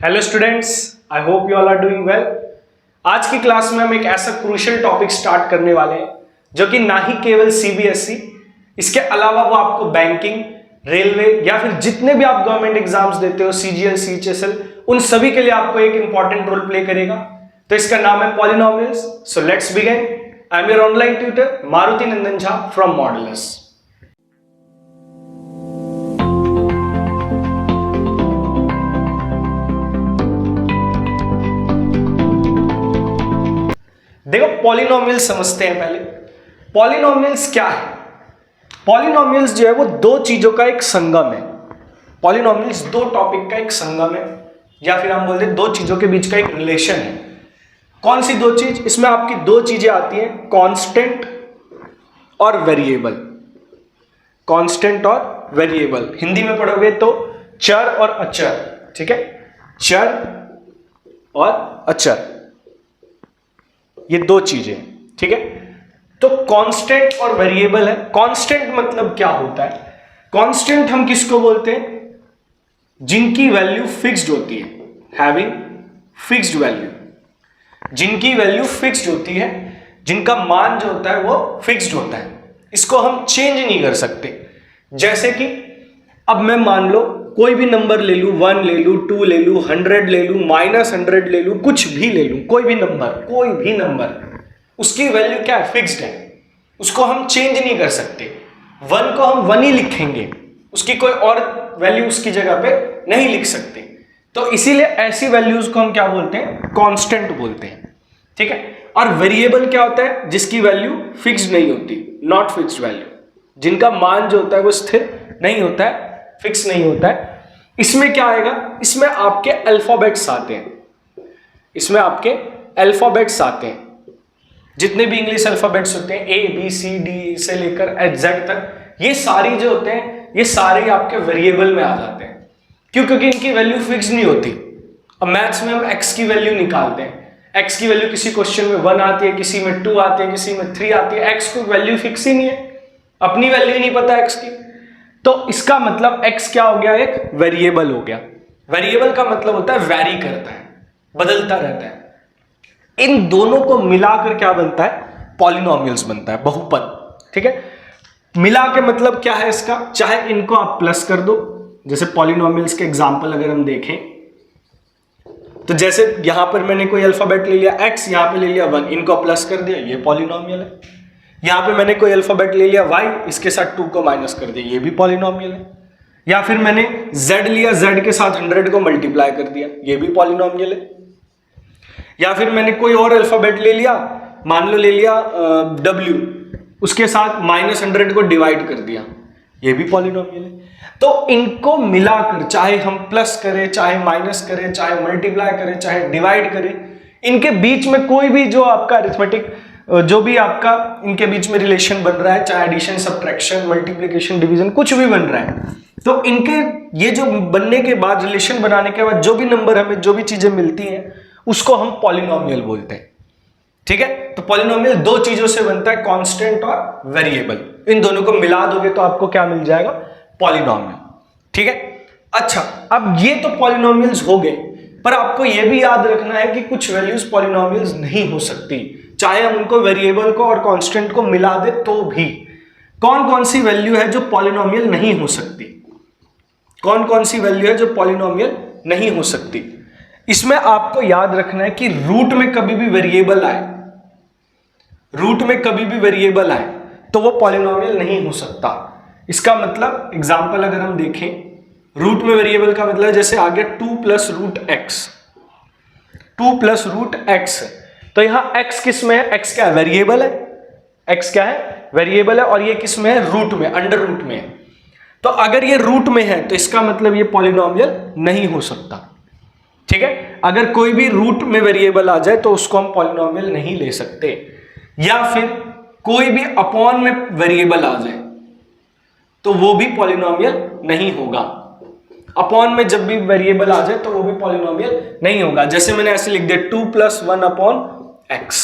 Hello students, I hope you all are doing well. आज की class में हम एक ऐसा क्रूशियल टॉपिक स्टार्ट करने वाले हैं जो कि ना ही केवल सीबीएसई, इसके अलावा वो आपको बैंकिंग, रेलवे या फिर जितने भी आप गवर्नमेंट एग्जाम्स देते हो, सीजीएल, सीएचएसएल, उन सभी के लिए आपको एक इंपॉर्टेंट रोल प्ले करेगा। तो इसका नाम है polynomials. So let's begin. I am your online tutor Maruti Nandan Jha from modulus. देखो, पॉलिनोमियल्स समझते हैं पहले। पॉलिनोमियल्स क्या है? पॉलिनोमियल्स जो है वो दो चीजों का एक संगम है। पॉलिनोमियल्स दो टॉपिक का एक संगम है, या फिर हम बोलते हैं दो चीजों के बीच का एक रिलेशन है। कौन सी दो चीज? इसमें आपकी दो चीजें आती हैं, कांस्टेंट और वेरिएबल। कांस्टेंट और वेरिएबल हिंदी में पढ़ोगे तो चर और अचर। ठीक है, चर और अचर, ये दो चीजें। ठीक है, तो कांस्टेंट और वेरिएबल है। कांस्टेंट मतलब क्या होता है? कांस्टेंट हम किसको बोलते हैं? जिनकी वैल्यू फिक्स्ड होती है, हैविंग फिक्स्ड वैल्यू। जिनकी वैल्यू फिक्स्ड होती है, जिनका मान जो होता है वो फिक्स्ड होता है, इसको हम चेंज नहीं कर सकते। जैसे कि अब मैं मान लो कोई भी नंबर ले लूं, 1 ले लूं, 2 ले लूं, 100 ले लूं, -100 ले लूं, कुछ भी ले लूं, कोई भी नंबर, उसकी वैल्यू क्या है? फिक्स्ड है, उसको हम चेंज नहीं कर सकते। 1 को हम 1 ही लिखेंगे, उसकी कोई और वैल्यू उसकी जगह पे नहीं लिख सकते। तो इसीलिए ऐसी वैल्यूज को हम क्या बोलते हैं? कांस्टेंट बोलते हैं। ठीक है, और वेरिएबल क्या होता है? जिसकी वैल्यू फिक्स्ड नहीं होती, नॉट फिक्स्ड वैल्यू, जिनका मान जो होता है वो स्थिर नहीं होता है, फिक्स नहीं होता है। इसमें क्या आएगा? इसमें आपके अल्फाबेट्स आते हैं। इसमें आपके अल्फाबेट्स आते हैं, जितने भी इंग्लिश अल्फाबेट्स होते हैं, ए बी सी डी से लेकर जेड तक, ये सारी जो होते हैं ये सारे आपके वेरिएबल में आ जाते हैं। क्यों? क्योंकि इनकी वैल्यू फिक्स नहीं होती। अब मैथ्स में हम एक्स की वैल्यू निकालते हैं, एक्स की वैल्यू किसी क्वेश्चन में 1 आती है, किसी में 2 आती है, किसी में 3 आती है। एक्स को वैल्यू फिक्स ही नहीं है, अपनी वैल्यू ही नहीं पता एक्स की। तो इसका मतलब एक्स क्या हो गया? एक वेरिएबल हो गया। वेरिएबल का मतलब होता है वैरी करता है, बदलता रहता है। इन दोनों को मिलाकर क्या बनता है? पॉलिनोमियल्स बनता है, बहुपद। ठीक है, मिला के मतलब क्या है इसका? चाहे इनको आप प्लस कर दो, जैसे पॉलिनोमियल्स के एग्जांपल अगर हम देखें तो जैसे यहां पर मैंने कोई अल्फाबेट ले लिया x, यहां पे ले लिया 1, इनको प्लस कर दिया, ये पॉलिनोमियल है। यहां पे मैंने कोई अल्फाबेट ले लिया y, इसके साथ 2 को माइनस कर दिया, ये भी पॉलिनोमियल है। या फिर मैंने z लिया, z के साथ 100 को मल्टीप्लाई कर दिया, ये भी पॉलिनोमियल है। या फिर मैंने कोई और अल्फाबेट ले लिया, मान लो ले लिया w, उसके साथ -100 को डिवाइड कर दिया, ये भी पॉलिनोमियल है। तो इनको मिलाकर चाहे हम प्लस करें, चाहे माइनस करें, चाहे मल्टीप्लाई करें, चाहे डिवाइड करें, इनके बीच में कोई भी जो आपका अरिथमेटिक, जो भी आपका इनके बीच में रिलेशन बन रहा है, चाहे एडिशन, सब्ट्रैक्शन, मल्टीप्लिकेशन, डिवीजन, कुछ भी बन रहा है, तो इनके ये जो बनने के बाद, रिलेशन बनाने के बाद जो भी नंबर हमें, जो भी चीजें मिलती हैं, उसको हम पॉलिनोमियल बोलते हैं। ठीक है, तो पॉलिनोमियल दो चीजों से बनता है, कांस्टेंट और वेरिएबल। इन दोनों को मिला दोगे तो आपको क्या मिल जाएगा? पॉलिनोमियल। ठीक है, अच्छा, अब ये तो पॉलिनोमियल्स हो गए, पर आपको यह भी याद रखना है कि कुछ वैल्यूज पॉलिनोमियल्स नहीं हो सकती, चाहे हम उनको वेरिएबल को और कांस्टेंट को मिला दे तो भी। कौन कौन सी वैल्यू है जो पॉलिनोमियल नहीं हो सकती? कौन कौन सी वैल्यू है जो पॉलिनोमियल नहीं हो सकती? इसमें आपको याद रखना है कि रूट में कभी भी वेरिएबल आए, रूट में कभी भी वेरिएबल आए तो वो पॉलिनोमियल नहीं हो सकता। इसका मतलब एग्जांपल अगर हम देखें, रूट में वेरिएबल का मतलब जैसे आ गया 2 + √x, 2 + √x, तो यहां x किस में है? x क्या है? वेरिएबल है। x क्या है? वेरिएबल है, और ये किस में है? रूट में, अंडर रूट में है। तो अगर ये रूट में है तो इसका मतलब ये पॉलिनोमियल नहीं हो सकता। ठीक है, अगर कोई भी रूट में वेरिएबल आ जाए तो उसको हम पॉलिनोमियल नहीं ले सकते। या फिर कोई भी अपॉन में वेरिएबल आ जाए तो वो भी पॉलिनोमियल नहीं होगा। अपॉन में जब भी वेरिएबल आ जाए तो वो भी पॉलिनोमियल नहीं होगा। जैसे मैंने ऐसे लिख दिया 2 + 1/x,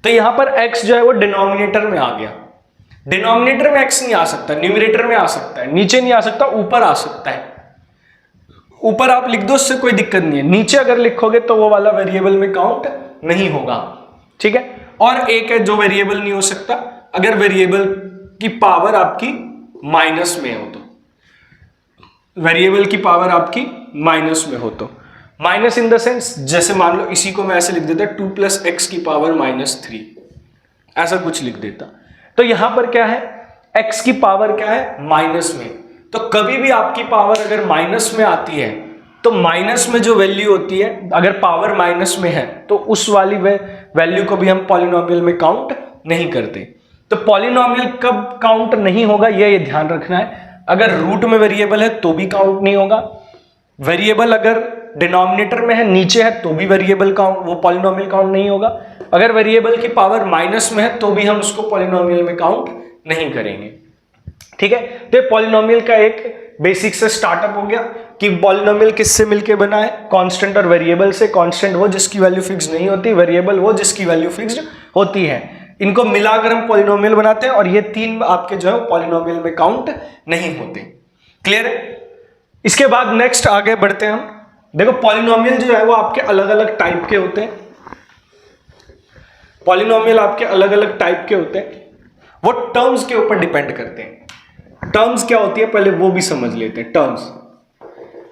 तो यहां पर x जो है वो डिनोमिनेटर में आ गया। डिनोमिनेटर में x नहीं आ सकता, न्यूमरेटर में आ सकता है, नीचे नहीं आ सकता, ऊपर आ सकता है। ऊपर आप लिख दो, उससे कोई दिक्कत नहीं है। नीचे अगर लिखोगे तो वो वाला वेरिएबल में काउंट नहीं होगा, ठीक है। और एक है जो वेरिएबल नहीं हो सकता, अगर वेरिएबल की पावर आपकी माइनस में हो तो, वेरिएबल की पावर आपकी माइनस में हो तो, माइनस इन द सेंस जैसे मान लो इसी को मैं ऐसे लिख देता 2 + x की पावर -3, ऐसा कुछ लिख देता। तो यहां पर क्या है, x की पावर क्या है, माइनस में। तो कभी भी आपकी पावर अगर माइनस में आती है तो माइनस में जो वैल्यू होती है, अगर पावर माइनस में है तो उस वाली वैल्यू को भी हम पॉलिनोमियल में काउंट नहीं करते। तो पॉलिनोमियल कब काउंट नहीं होगा ये ध्यान रखना है। अगर रूट में वेरिएबल है तो भी काउंट नहीं होगा, वेरिएबल अगर डिनोमिनेटर में है, नीचे है, तो भी वेरिएबल काउंट, वो पॉलिनोमियल काउंट नहीं होगा। अगर वेरिएबल की पावर माइनस में है तो भी हम उसको पॉलिनोमियल में काउंट नहीं करेंगे, ठीक है। तो पॉलिनोमियल का एक बेसिक से स्टार्टअप हो गया कि पॉलिनोमियल किससे मिलके बना है, कांस्टेंट और वेरिएबल से। कांस्टेंट वो जिसकी वैल्यू फिक्स नहीं होती, वेरिएबल वो जिसकी वैल्यू फिक्स्ड होती है। इनको मिलाकर हम पॉलिनोमियल बनाते हैं, और ये तीन आपके जो है पॉलिनोमियल में काउंट नहीं होते। क्लियर है। इसके बाद नेक्स्ट आगे बढ़ते हैं हम। देखो पॉलिनोमियल जो है वो आपके अलग अलग टाइप के होते हैं। पॉलिनोमियल आपके अलग अलग टाइप के होते हैं, वो टर्म्स के ऊपर डिपेंड करते हैं। टर्म्स क्या होती है पहले वो भी समझ लेते हैं। टर्म्स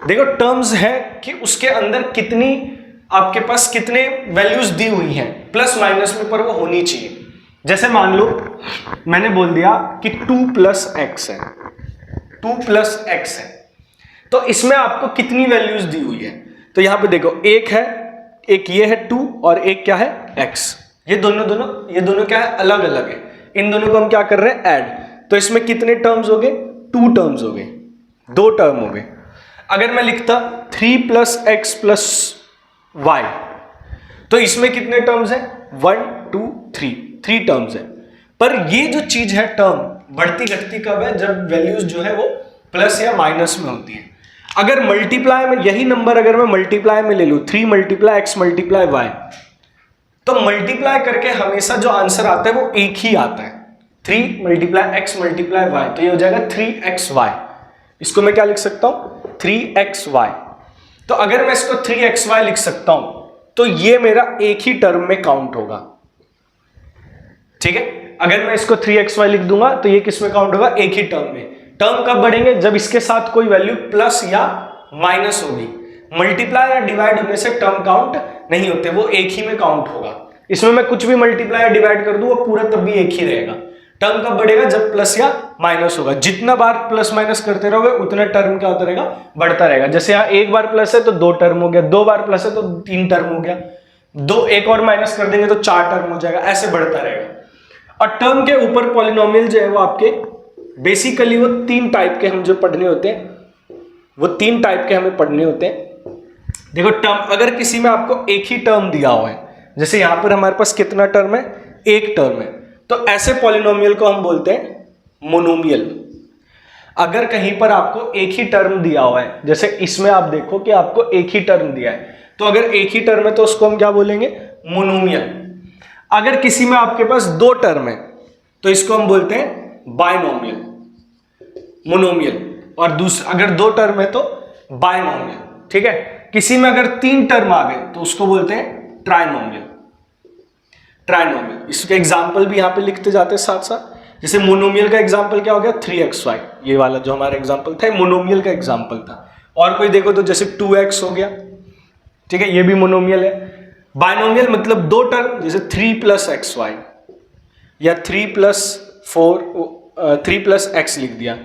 देखो, टर्म्स है कि उसके अंदर कितनी आपके पास कितने वैल्यूज दी हुई हैं, प्लस माइनस में, पर वो होनी चाहिए। जैसे मान लो मैंने बोल दिया कि 2 + x है, 2 + x है, तो इसमें आपको कितनी वैल्यूज दी हुई है। तो यहां पे देखो, एक है, एक ये है 2 और एक क्या है x। ये दोनों क्या है, अलग अलग है। इन दोनों को हम क्या कर रहे हैं, ऐड। तो इसमें कितने टर्म्स हो गए, 2 टर्म्स हो गए, 2 टर्म हो गए। अगर मैं लिखता 3 + x + y, तो इसमें कितने टर्म्स हैं, 1 2 3 टर्म्स है। पर ये जो चीज है टर्म बढ़ती घटती कब है, जब वैल्यूज जो है वो प्लस या माइनस में होती है। अगर मल्टीप्लाई में यही नंबर अगर मैं मल्टीप्लाई में ले लूं, 3 × x × y, तो मल्टीप्लाई करके हमेशा जो आंसर आता है वो एक ही आता है, 3 × x × y। तो ये हो जाएगा 3xy। इसको मैं क्या लिख सकता हूं, 3xy। तो अगर मैं इसको 3xy लिख सकता हूं तो ये मेरा एक ही टर्म में काउंट होगा, ठीक है। अगर मैं इसको 3xy लिख दूंगा तो ये किस में काउंट होगा, एक ही टर्म में। टर्म कब बढ़ेंगे, जब इसके साथ कोई वैल्यू प्लस या माइनस होगी। मल्टीप्लाई या डिवाइड होने से टर्म काउंट नहीं होते, वो एक ही में काउंट होगा। इसमें मैं कुछ भी मल्टीप्लाई या डिवाइड कर दूं वो पूरा तब भी एक ही रहेगा। टर्म कब बढ़ेगा, जब प्लस या माइनस होगा। जितना बार प्लस माइनस करते रहोगे उतना टर्म क्या होता रहेगा, बढ़ता रहेगा। जैसे यहाँ एक बार प्लस है तो 2 टर्म हो गया, 2 बार प्लस है तो 3 टर्म हो गया, 2 एक और माइनस कर देंगे तो 4 टर्म हो जाएगा, ऐसे बढ़ता रहेगा। और टर्म के ऊपर पॉलिनोमियल जो है वो आपके बेसिकली वो 3 टाइप के हम जो पढ़ने होते हैं, वो 3 टाइप के हमें पढ़ने होते हैं। देखो टर्म, अगर किसी में आपको एक ही टर्म दिया हुआ है, जैसे यहां पर हमारे पास कितना टर्म है, एक टर्म है, तो ऐसे पॉलिनोमियल को हम बोलते हैं मोनोमियल। अगर कहीं पर आपको एक ही टर्म दिया हुआ है, जैसे इसमें आप देखो कि आपको एक ही टर्म दिया है, तो अगर एक ही टर्म है तो उसको हम क्या बोलेंगे, मोनोमियल। अगर किसी में आपके पास 2 टर्म है तो इसको हम बोलते हैं बायनोमियल, मोनोमियल। और दूसरा अगर 2 टर्म है तो बायनोमियल, ठीक है। किसी में अगर 3 टर्म आ गए तो उसको बोलते हैं ट्राइनोमियल, ट्राइनोमियल। इसके एग्जाम्पल भी यहां पे लिखते जाते हैं साथ साथ। जैसे मोनोमियल का एग्जाम्पल क्या हो गया, 3xy, ये वाला जो हमारा एग्जाम्पल था मोनोमियल का एग्जाम्पल था। और कोई देखो तो जैसे 2x हो गया, ठीक है, ये भी मोनोमियल है। बायनोमियल मतलब 2 टर्म, जैसे 3 + xy या 3 + x लिख दिया,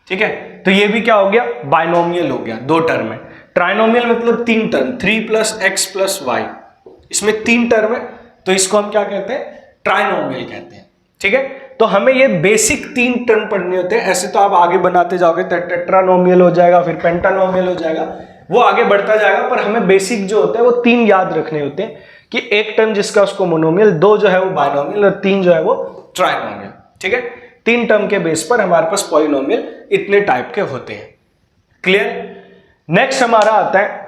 ठीक है, तो ये भी क्या हो गया, बायनोमियल हो गया, 2 टर्म है। ट्राइनोमियल मतलब 3 टर्म, 3 + x + y, इसमें 3 टर्म है, तो इसको हम क्या कहते हैं, ट्राइनोमियल कहते हैं, ठीक है। तो हमें ये बेसिक 3 टर्म पढ़ने होते हैं। ऐसे तो आप आगे बनाते जाओगे तो टेट्रानोमियल हो जाएगा, फिर पेंटानोमियल हो जाएगा, वो आगे बढ़ता जाएगा। पर हमें बेसिक जो होता है वो 3 याद रखने होते हैं कि एक टर्म जिसका उसको मोनोमियल, 2 जो है वो बायनोमियल और 3 जो है वो ट्राइनोमियल, ठीक है। 3 टर्म के बेस पर हमारे पास पॉलिनोमियल इतने टाइप के होते हैं। क्लियर। नेक्स्ट हमारा आता है,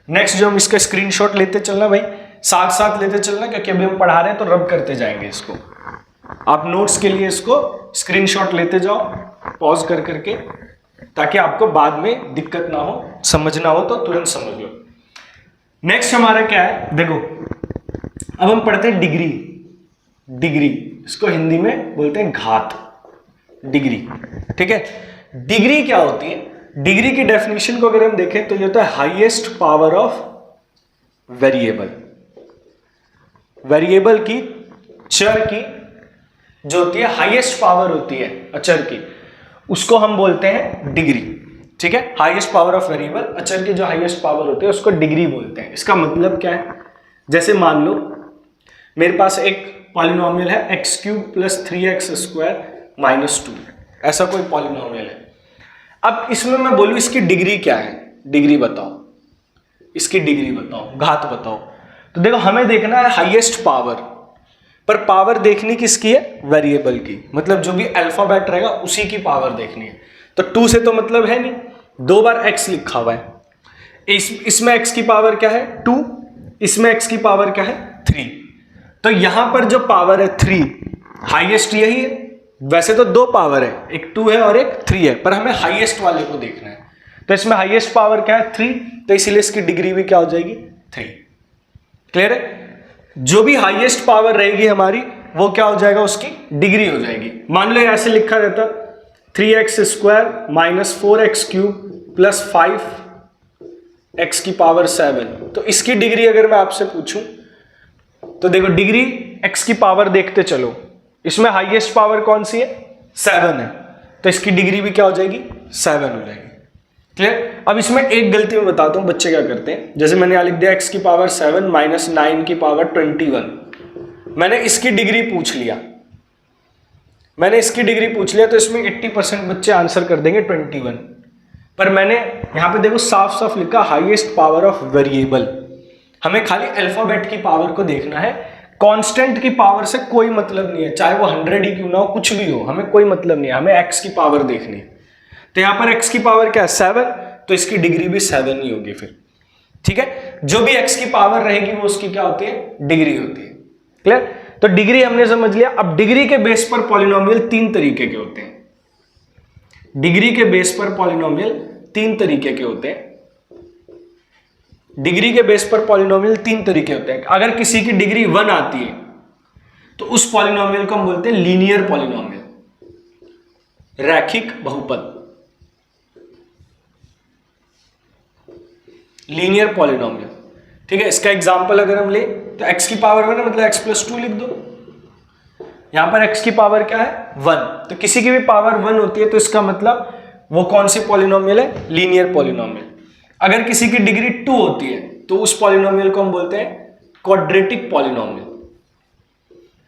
नेक्स्ट जो हम इसका स्क्रीनशॉट लेते चलना भाई, साथ साथ लेते चलना, क्योंकि अभी हम पढ़ा रहे हैं तो रब करते जाएंगे इसको। आप नोट्स के लिए इसको स्क्रीनशॉट लेते जाओ पॉज कर करके, ताकि आपको बाद में दिक्कत ना हो। समझना हो तो तुरंत समझ लो। नेक्स्ट हमारा क्या है, देखो अब हम पढ़ते हैं डिग्री। डिग्री इसको हिंदी में बोलते हैं घात, डिग्री। ठीक है, डिग्री क्या होती है? डिग्री की डेफिनेशन को अगर हम देखें तो ये होता है highest power of variable. Variable की, चर की जो होती है हाईएस्ट पावर होती है अचर की, उसको हम बोलते हैं डिग्री। ठीक है, हाईएस्ट पावर ऑफ वेरिएबल, अचर की जो हाईएस्ट पावर होती है उसको डिग्री बोलते हैं। इसका मतलब क्या है? जैसे मान लो मेरे पास एक पॉलिनोमियल है x³ + 3x² - 2, ऐसा कोई पॉलिनोमियल है। अब इसमें मैं बोलूं इसकी डिग्री क्या है, डिग्री बताओ, इसकी डिग्री बताओ, घात बताओ। तो देखो हमें देखना है हाईएस्ट पावर, पर पावर देखनी किसकी है? वेरिएबल की, मतलब जो भी अल्फाबेट रहेगा उसी की पावर देखनी है। तो 2 से तो मतलब है नहीं, 2 बार x लिखा हुआ है, इसमें x की पावर क्या है? 2, इसमें x की पावर क्या है? 3। तो यहां पर जो पावर है 3, हाईएस्ट यही है। वैसे तो 2 पावर है, एक 2 है और एक 3 है, पर हमें हाईएस्ट वाले को देखना है। तो इसमें हाईएस्ट पावर क्या है? 3, तो इसीलिए इसकी डिग्री भी क्या हो जाएगी? 3। क्लियर है? जो भी हाईएस्ट पावर रहेगी हमारी वो क्या हो जाएगा? उसकी डिग्री हो जाएगी। मान लो ऐसे लिखा रहता 3x² - 4x³ + 5x की पावर 7, तो इसकी डिग्री अगर मैं आपसे पूछूं तो देखो डिग्री x की पावर देखते चलो, इसमें हाईएस्ट पावर कौन सी है? 7 है, तो इसकी डिग्री भी क्या हो जाएगी? 7 हो जाएगी। क्लियर? अब इसमें एक गलती मैं बताता हूं बच्चे क्या करते हैं। जैसे मैंने यहां लिख दिया x की पावर 7 - 9 की पावर 21, मैंने इसकी डिग्री पूछ लिया, मैंने इसकी डिग्री पूछ लिया, तो इसमें 80% बच्चे आंसर कर देंगे 21। पर मैंने यहां पे देखो साफ साफ लिखा हाईएस्ट पावर ऑफ वेरिएबल। हमें खाली अल्फाबेट की पावर को देखना है, कांस्टेंट की पावर से कोई मतलब नहीं है, चाहे वो 100 ही क्यों ना हो, कुछ भी हो, हमें कोई मतलब नहीं है, हमें x की पावर देखनी है। तो यहां पर x की पावर क्या है? 7, तो इसकी डिग्री भी 7 ही होगी फिर। ठीक है, जो भी x की पावर रहेगी वो उसकी क्या होती है? डिग्री होती है। क्लियर? तो डिग्री हमने समझ लिया। अब डिग्री के बेस पर पॉलिनोमियल 3 तरीके के होते हैं। डिग्री के बेस पर पॉलिनोमियल 3 तरीके के होते हैं। डिग्री के बेस पर पॉलिनोमियल 3 तरीके होते हैं। अगर किसी की डिग्री 1 आती है तो उस पॉलिनोमियल को हम बोलते हैं लीनियर पॉलिनोमियल, रैखिक बहुपद, लीनियर पॉलिनोमियल। ठीक है, इसका एग्जांपल अगर हम ले तो x की पावर 1 है, मतलब x + 2 लिख दो। यहां पर x की पावर क्या है? 1, तो किसी की भी पावर 1 होती है तो इसका मतलब वो कौन सी पॉलिनोमियल है? Linear polynomial. अगर किसी की डिग्री 2 होती है तो उस पॉलिनोमियल को हम बोलते हैं क्वाड्रेटिक पॉलिनोमियल,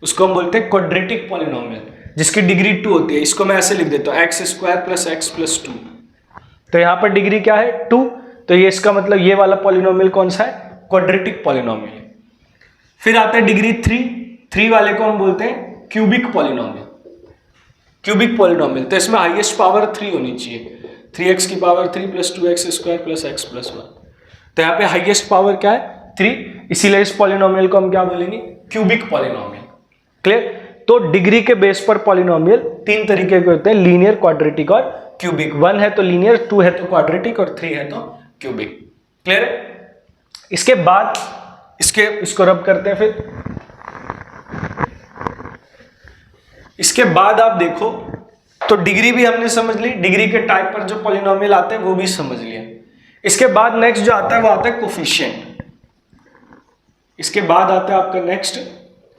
उसको हम बोलते हैं क्वाड्रेटिक पॉलिनोमियल, जिसकी डिग्री 2 होती है। इसको मैं ऐसे लिख देता हूं x² + x + 2, तो यहां पर डिग्री क्या है? 2, तो ये इसका मतलब ये वाला पॉलिनोमियल कौन सा है? Quadratic polynomial. फिर आता है डिग्री 3 वाले को हम बोलते हैं क्यूबिक पॉलिनोमियल, क्यूबिक पॉलिनोमियल। तो इसमें हाईएस्ट पावर 3 होनी चाहिए, 3x की पावर 3 + 2x² + x + 1। तो यहाँ पे हाईएस्ट पावर क्या है? 3, इसीलिए इस पॉलिनोमियल को हम क्या बोलेंगे? Cubic polynomial. क्लियर? तो डिग्री के बेस पर पॉलिनोमियल 3 तरीके के होते हैं, लीनियर, क्वाड्रेटिक और क्यूबिक। 1 है तो लीनियर, 2 है तो क्वाड्रेटिक और 3 है तो क्यूबिक। क्लियर है? इसके बाद इसको रब करते हैं। फिर इसके बाद आप देखो तो डिग्री भी हमने समझ ली, डिग्री के टाइप पर जो पॉलिनोमियल आते हैं वो भी समझ लिया। इसके बाद नेक्स्ट जो आता है वो आता है कोफिशिएंट। इसके बाद आता है आपका नेक्स्ट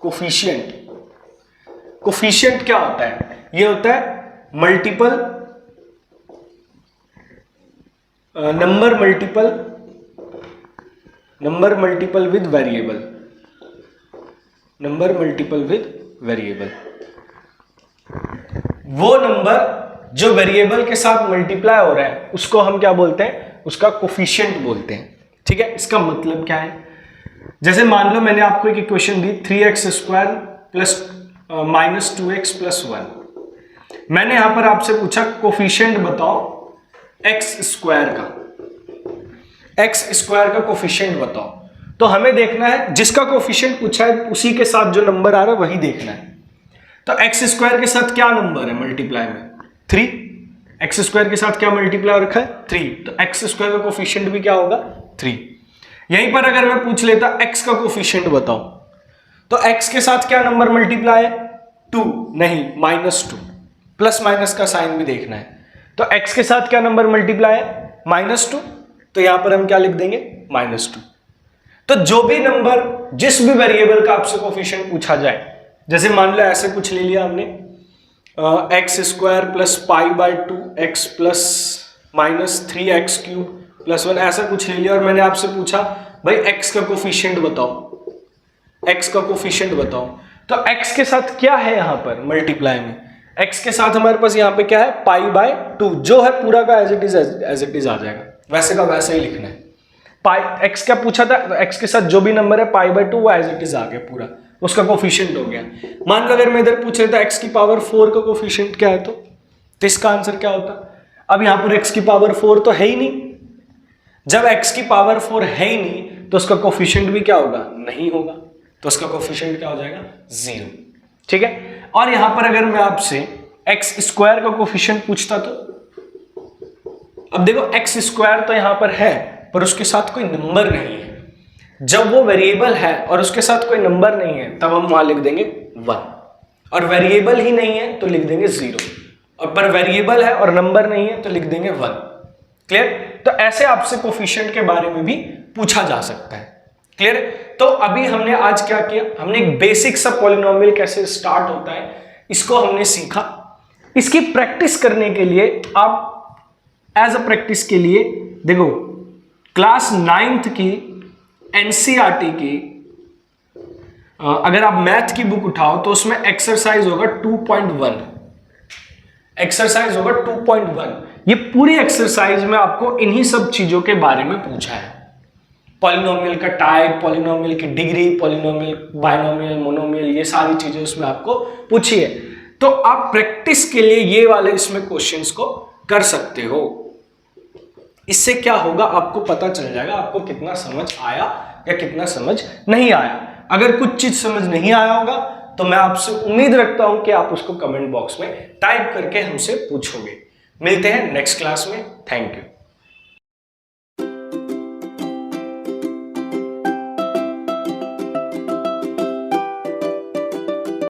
कोफिशिएंट। कोफिशिएंट क्या होता है? ये होता है multiple number multiple with variable, number multiple with variable. वो नंबर जो वेरिएबल के साथ मल्टीप्लाई हो रहा है उसको हम क्या बोलते हैं? उसका कोफिशिएंट बोलते हैं। ठीक है, इसका मतलब क्या है? जैसे मान लो मैंने आपको एक इक्वेशन दी 3x² + -2x + 1। मैंने यहां पर आपसे पूछा कोफिशिएंट बताओ x² का, x² का कोफिशिएंट बताओ। तो हमें देखना है जिसका कोफिशिएंट पूछा है उसी के साथ जो नंबर आ रहा है वही देखना है। तो x² के साथ क्या नंबर है मल्टीप्लाई में? 3, एक्स स्क्वायर के साथ क्या मल्टीप्लाई रखा है 3, तो एक्स स्क्वायर का कोफिशिएंट भी क्या होगा 3। यहीं पर अगर मैं पूछ लेता एक्स का कोफिशिएंट बताओ, तो एक्स के साथ क्या नंबर मल्टीप्लाई है 2, नहीं -2, प्लस माइनस का साइन भी देखना है। तो एक्स के साथ क्या नंबर मल्टीप्लाई है -2, तो यहां पर हम क्या लिख देंगे -2। तो जो भी नंबर जिस भी वेरिएबल का आपसे कोफिशिएंट पूछा जाए, जैसे मान लो ऐसे कुछ ले लिया हमने x square plus pi by 2 x plus -3x³ plus 1, ऐसा कुछ ले लिया और मैंने आपसे पूछा भाई एक्स का कोफिशिएंट बताओ, एक्स का कोफिशिएंट बताओ, तो एक्स के साथ क्या है यहां पर मल्टीप्लाई में, एक्स के साथ हमारे पास यहां पे क्या है पाई बाय 2, जो है पूरा का एज इट इज आ जाएगा, वैसे का वैसे ही लिखना है। पाई एक्स क्या पूछा था, तो एक्स के साथ जो भी नंबर है पाई बाय 2 वो एज इट इज आ गया पूरा, उसका कोफिशिएंट हो गया। मान लो अगर मैं इधर पूछ लेता एक्स की पावर 4 का कोफिशिएंट क्या है, तो इसका आंसर क्या होता। अब यहां पर एक्स की पावर 4 तो है ही नहीं, जब एक्स की पावर 4 है ही नहीं तो उसका कोफिशिएंट भी क्या होगा नहीं होगा, तो उसका कोफिशिएंट क्या हो जाएगा 0। ठीक है, और यहां पर अगर मैं आपसे एक्स स्क्वायर का कोफिशिएंट पूछता, तो अब देखो एक्स स्क्वायर तो यहां पर है पर उसके साथ कोई नंबर नहीं है। जब वो वेरिएबल है और उसके साथ कोई नंबर नहीं है तब हम वहां लिख देंगे 1, और वेरिएबल ही नहीं है तो लिख देंगे 0, और पर वेरिएबल है और नंबर नहीं है तो लिख देंगे 1। क्लियर? तो ऐसे आपसे कोफिशिएंट के बारे में भी पूछा जा सकता है। क्लियर? तो अभी हमने आज क्या किया, हमने एक बेसिक सा पॉलिनोमियल कैसे स्टार्ट होता है इसको हमने सीखा। इसकी प्रैक्टिस करने के लिए आप एज अ प्रैक्टिस के लिए देखो क्लास 9th की एनसीईआरटी की अगर आप मैथ की बुक उठाओ तो उसमें एक्सरसाइज होगा 2.1, एक्सरसाइज होगा 2.1। ये पूरी एक्सरसाइज में आपको इन्हीं सब चीजों के बारे में पूछा है, पॉलिनोमियल का टाइप, पॉलिनोमियल की डिग्री, पॉलिनोमियल, बाइनोमियल, मोनोमियल, ये सारी चीजें उसमें आपको पूछी है। तो आप प्रैक्टिस के लिए ये वाले इसमें क्वेश्चंस को कर सकते हो। इससे क्या होगा आपको पता चल जाएगा आपको कितना समझ आया या कितना समझ नहीं आया। अगर कुछ चीज समझ नहीं आया होगा तो मैं आपसे उम्मीद रखता हूं कि आप उसको कमेंट बॉक्स में टाइप करके हमसे पूछोगे। मिलते हैं नेक्स्ट क्लास में। Thank you.